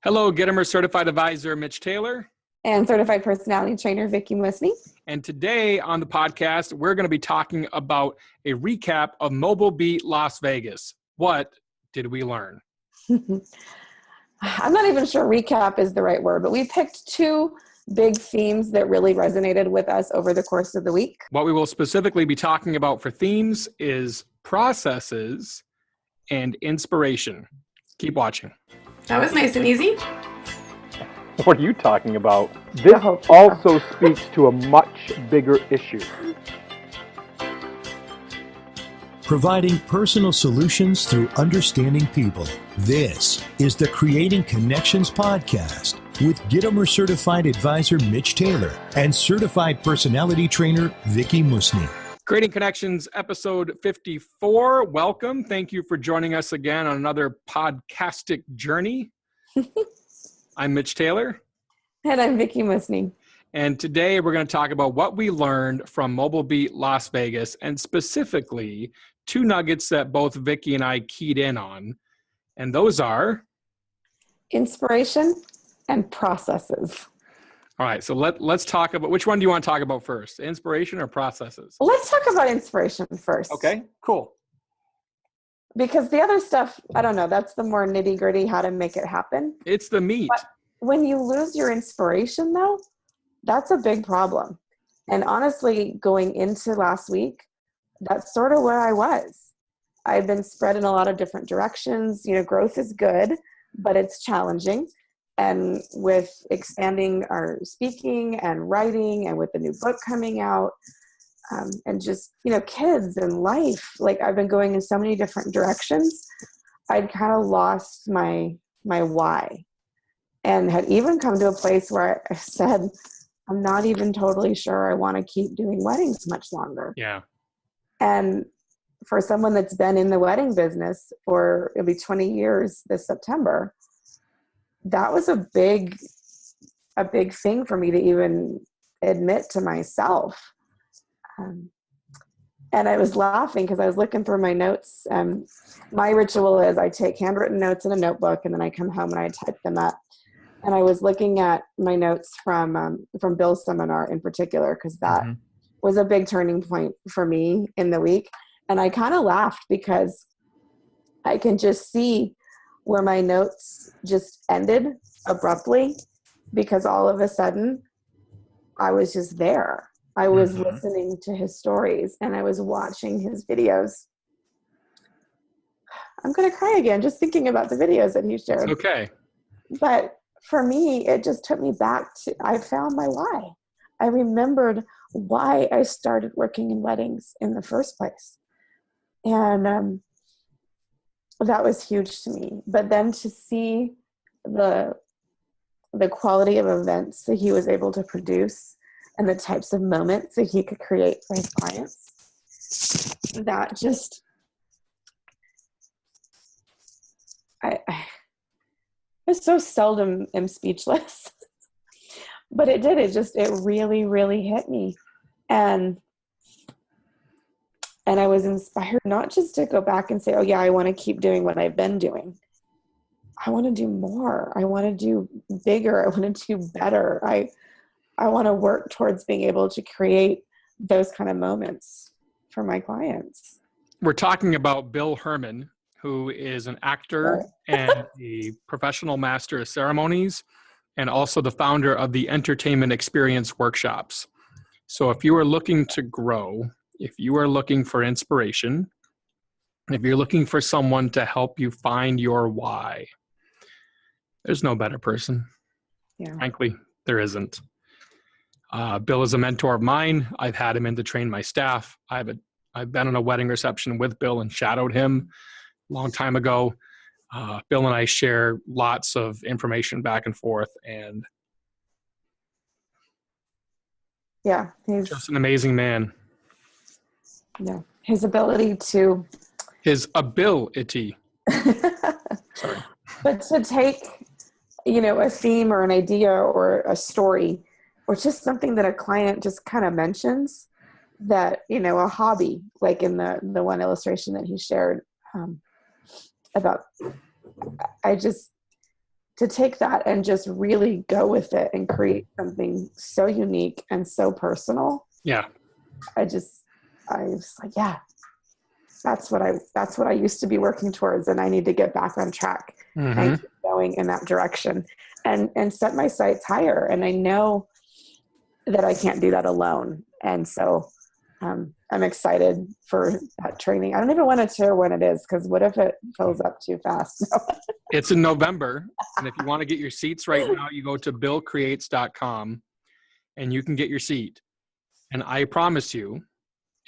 Hello, Gitomer Certified Advisor Mitch Taylor. And Certified Personality Trainer Vickie Musni. And today on the podcast, we're going to be talking about a recap of Mobile Beat Las Vegas. What did we learn? I'm not even sure recap is the right word, but we picked two big themes that really resonated with us over the course of the week. What we will specifically be talking about for themes is processes and inspiration. Keep watching. That was nice and easy. What are you talking about? This also speaks to a much bigger issue. Providing personal solutions through understanding people. This is the Creating Connections podcast with Gitomer Certified Advisor Mitch Taylor and Certified Personality Trainer Vickie Musni. Creating Connections, episode 54. Welcome. Thank you for joining us again on another podcastic journey. I'm Mitch Taylor. And I'm Vickie Musni. And today we're going to talk about what we learned from Mobile Beat Las Vegas, and specifically two nuggets that both Vickie and I keyed in on. And those are inspiration and processes. All right, so let's talk about, which one do you want to talk about first? Inspiration or processes? Let's talk about inspiration first. Okay, cool. Because the other stuff, I don't know, that's the more nitty gritty, how to make it happen. It's the meat. But when you lose your inspiration though, that's a big problem. And honestly, going into last week, that's sort of where I was. I've been spread in a lot of different directions. You know, growth is good, but it's challenging. And with expanding our speaking and writing and with the new book coming out, and just, you know, kids and life, like I've been going in so many different directions. I'd kind of lost my why, and had even come to a place where I said, I'm not even totally sure I want to keep doing weddings much longer. Yeah. And for someone that's been in the wedding business for, it'll be 20 years this September, that was a big thing for me to even admit to myself. And I was laughing because I was looking through my notes. My ritual is I take handwritten notes in a notebook, and then I come home and I type them up. And I was looking at my notes from Bill's seminar in particular, because that was a big turning point for me in the week. And I kind of laughed because I can just see where my notes just ended abruptly, because all of a sudden I was just there. I was listening to his stories and I was watching his videos. I'm going to cry again just thinking about the videos that he shared. Okay. But for me, it just took me back to, I found my why. I remembered why I started working in weddings in the first place. And that was huge to me. But then to see the quality of events that he was able to produce and the types of moments that he could create for his clients, that just, I so seldom am speechless, but it did. It really, really hit me. And I was inspired not just to go back and say, oh yeah, I want to keep doing what I've been doing. I want to do more. I want to do bigger. I want to do better. I want to work towards being able to create those kind of moments for my clients. We're talking about Bill Herman, who is an actor and a professional master of ceremonies, and also the founder of the Entertainment Experience Workshops. So if you are looking to grow, if you are looking for inspiration, if you're looking for someone to help you find your why, there's no better person. Yeah. Frankly, there isn't. Bill is a mentor of mine. I've had him in to train my staff. I've been on a wedding reception with Bill and shadowed him a long time ago. Bill and I share lots of information back and forth, and yeah, he's just an amazing man. Yeah, his ability to. His ability. Sorry. But to take, you know, a theme or an idea or a story, or just something that a client just kind of mentions, that, you know, a hobby, like in the one illustration that he shared about, to take that and just really go with it and create something so unique and so personal. Yeah. I was like, yeah, that's what I used to be working towards, and I need to get back on track and keep going in that direction and set my sights higher. And I know that I can't do that alone. And so I'm excited for that training. I don't even want to share when it is, because what if it fills up too fast? It's in November. And if you want to get your seats right now, you go to billcreates.com and you can get your seat. And I promise you,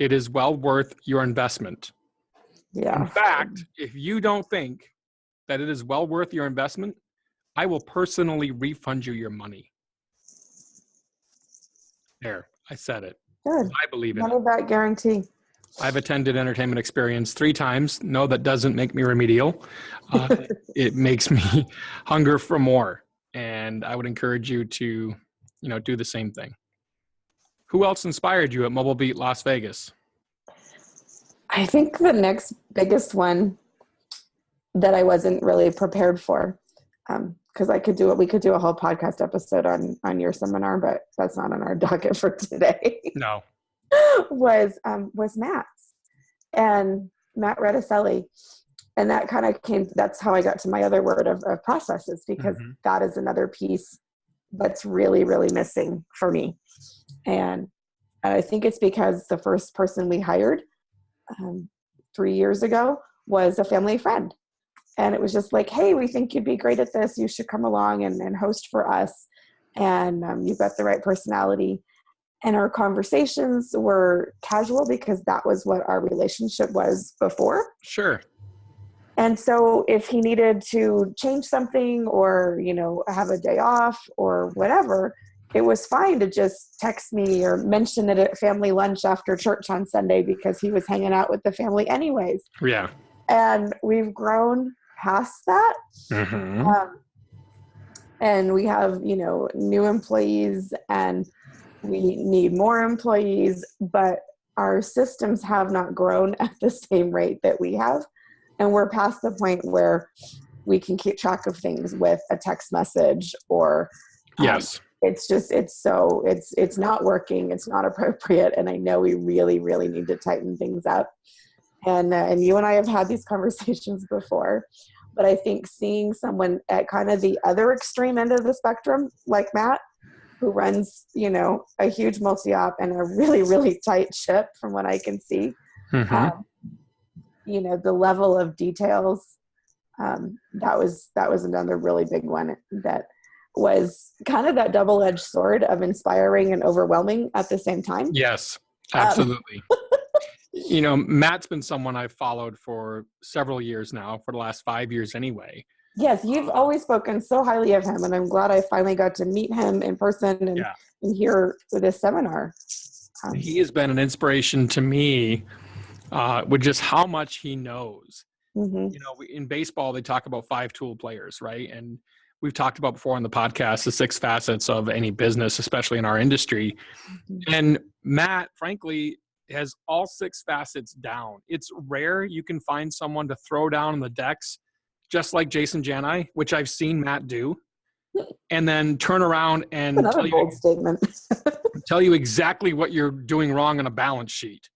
it is well worth your investment. Yeah. In fact, if you don't think that it is well worth your investment, I will personally refund you your money. There, I said it. Good. I believe in Money it. back guarantee. I've attended Entertainment Experience 3 times. No, that doesn't make me remedial. It makes me hunger for more. And I would encourage you to, do the same thing. Who else inspired you at Mobile Beat Las Vegas? I think the next biggest one that I wasn't really prepared for, because we could do a whole podcast episode on your seminar, but that's not on our docket for today. No. was Matt's, and Matt Redicelli. And that kind of that's how I got to my other word of processes, because that is another piece that's really, really missing for me. And I think it's because the first person we hired 3 years ago was a family friend. And it was just like, hey, we think you'd be great at this. You should come along and host for us. And you've got the right personality. And our conversations were casual because that was what our relationship was before. Sure. And so if he needed to change something or, have a day off or whatever, it was fine to just text me or mention it at family lunch after church on Sunday, because he was hanging out with the family anyways. Yeah. And we've grown past that. And we have, new employees, and we need more employees, but our systems have not grown at the same rate that we have. And we're past the point where we can keep track of things with a text message or yes. It's not working. It's not appropriate. And I know we really, really need to tighten things up. And you and I have had these conversations before, but I think seeing someone at kind of the other extreme end of the spectrum, like Matt, who runs, a huge multi-op and a really, really tight ship from what I can see, the level of details, that was another really big one that was kind of that double-edged sword of inspiring and overwhelming at the same time. Yes, absolutely. Matt's been someone I've followed for several years now, for the last 5 years anyway. Yes, you've always spoken so highly of him, and I'm glad I finally got to meet him in person and hear this seminar. He has been an inspiration to me with just how much he knows. In baseball, they talk about 5-tool players, right? And we've talked about before on the podcast, the 6 facets of any business, especially in our industry. And Matt, frankly, has all 6 facets down. It's rare you can find someone to throw down on the decks, just like Jason Jani, which I've seen Matt do, and then turn around and tell you exactly what you're doing wrong on a balance sheet.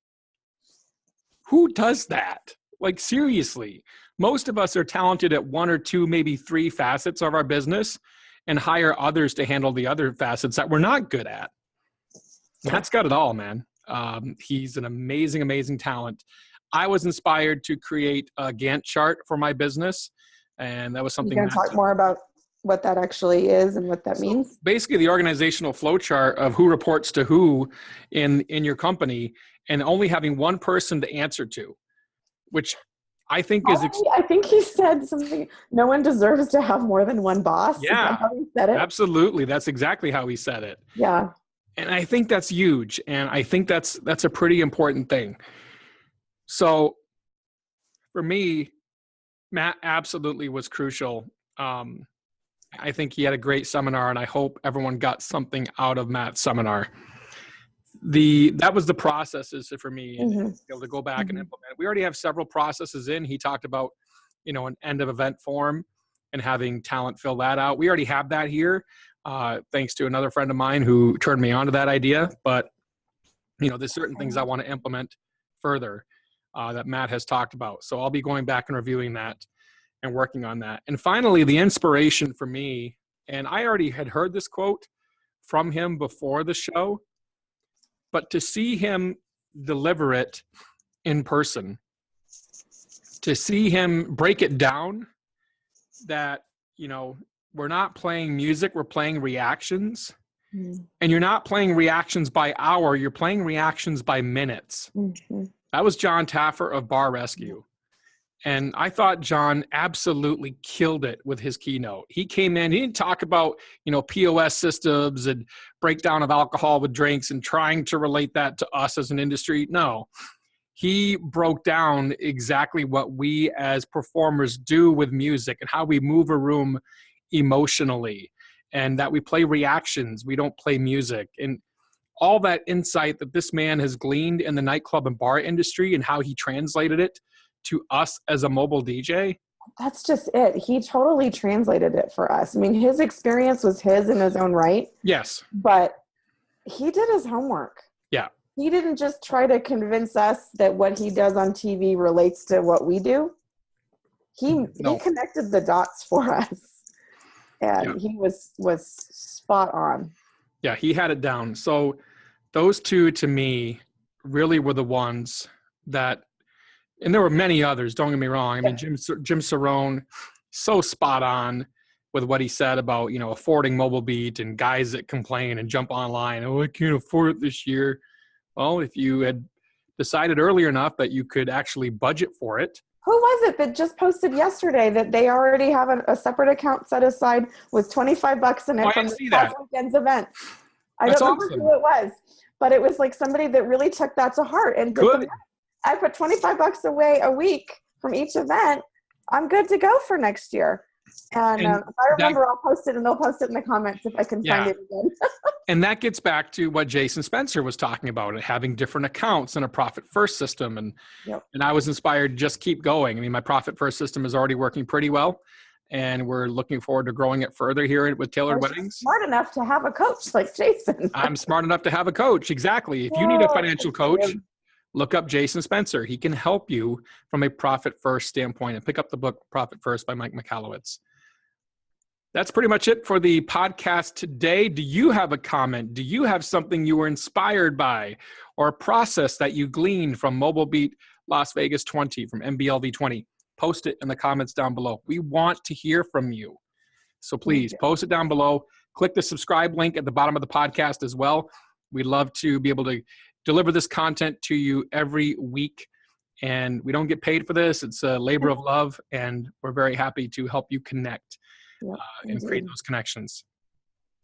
Who does that? Like, seriously, most of us are talented at 1 or 2, maybe 3 facets of our business and hire others to handle the other facets that we're not good at. Matt's got it all, man. He's an amazing, amazing talent. I was inspired to create a Gantt chart for my business, and that was something. You can talk more about what that actually is and what that means? Basically, the organizational flow chart of who reports to who in your company, and only having one person to answer to, which I think is. I think he said something. No one deserves to have more than one boss. Yeah, is that how he said it? Absolutely. That's exactly how he said it. Yeah. And I think that's huge. And I think that's a pretty important thing. So for me, Matt absolutely was crucial. I think he had a great seminar, and I hope everyone got something out of Matt's seminar. That was the processes for me, and be able to go back and implement. We already have several processes in. He talked about, an end of event form. and having talent fill that out. We already have that here, thanks to another friend of mine who turned me on to that idea. But, there's certain things I want to implement further that Matt has talked about. So I'll be going back and reviewing that and working on that. And finally, the inspiration for me, and I already had heard this quote from him before the show, but to see him deliver it in person, to see him break it down that, we're not playing music, we're playing reactions. Mm-hmm. And you're not playing reactions by hour, you're playing reactions by minutes. Mm-hmm. That was John Taffer of Bar Rescue. And I thought John absolutely killed it with his keynote. He came in, he didn't talk about, POS systems and breakdown of alcohol with drinks and trying to relate that to us as an industry. No, he broke down exactly what we as performers do with music and how we move a room emotionally, and that we play reactions. We don't play music. And all that insight that this man has gleaned in the nightclub and bar industry and how he translated it to us as a mobile DJ. That's just it. He totally translated it for us. I mean, his experience was his in his own right. Yes. But he did his homework. Yeah. He didn't just try to convince us that what he does on TV relates to what we do. He connected the dots for us. And he was spot on. Yeah, he had it down. So those two, to me, really were the ones that, and there were many others, don't get me wrong. I mean, Jim Cerrone, so spot on with what he said about, affording mobile beat and guys that complain and jump online. Oh, I can't afford it this year. Well, if you had decided earlier enough that you could actually budget for it. Who was it that just posted yesterday that they already have a separate account set aside with $25 in it from the past weekend's event? I don't remember who it was, but it was like somebody that really took that to heart. And I put $25 away a week from each event. I'm good to go for next year. And if I remember, I'll post it, and they'll post it in the comments if I can find it again. And that gets back to what Jason Spencer was talking about, having different accounts and a profit first system. And I was inspired to just keep going. I mean, my profit first system is already working pretty well, and we're looking forward to growing it further here with Tailored Weddings. Smart enough to have a coach like Jason. I'm smart enough to have a coach. Exactly. If you need a financial coach, look up Jason Spencer. He can help you from a profit first standpoint, and pick up the book Profit First by Mike Michalowicz. That's pretty much it for the podcast today. Do you have a comment? Do you have something you were inspired by, or a process that you gleaned from Mobile Beat Las Vegas 20, from MBLV20? Post it in the comments down below. We want to hear from you. So please post it down below. Click the subscribe link at the bottom of the podcast as well. We'd love to be able to deliver this content to you every week. And we don't get paid for this. It's a labor of love, and we're very happy to help you connect and create those connections.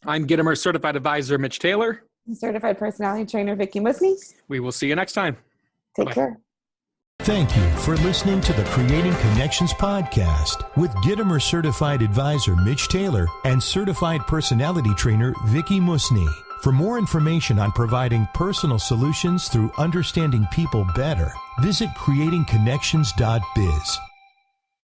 I'm Gitomer Certified Advisor Mitch Taylor. Certified Personality Trainer Vickie Musni. We will see you next time. Take care. Thank you for listening to the Creating Connections podcast with Gitomer Certified Advisor Mitch Taylor and Certified Personality Trainer Vickie Musni. For more information on providing personal solutions through understanding people better, visit creatingconnections.biz.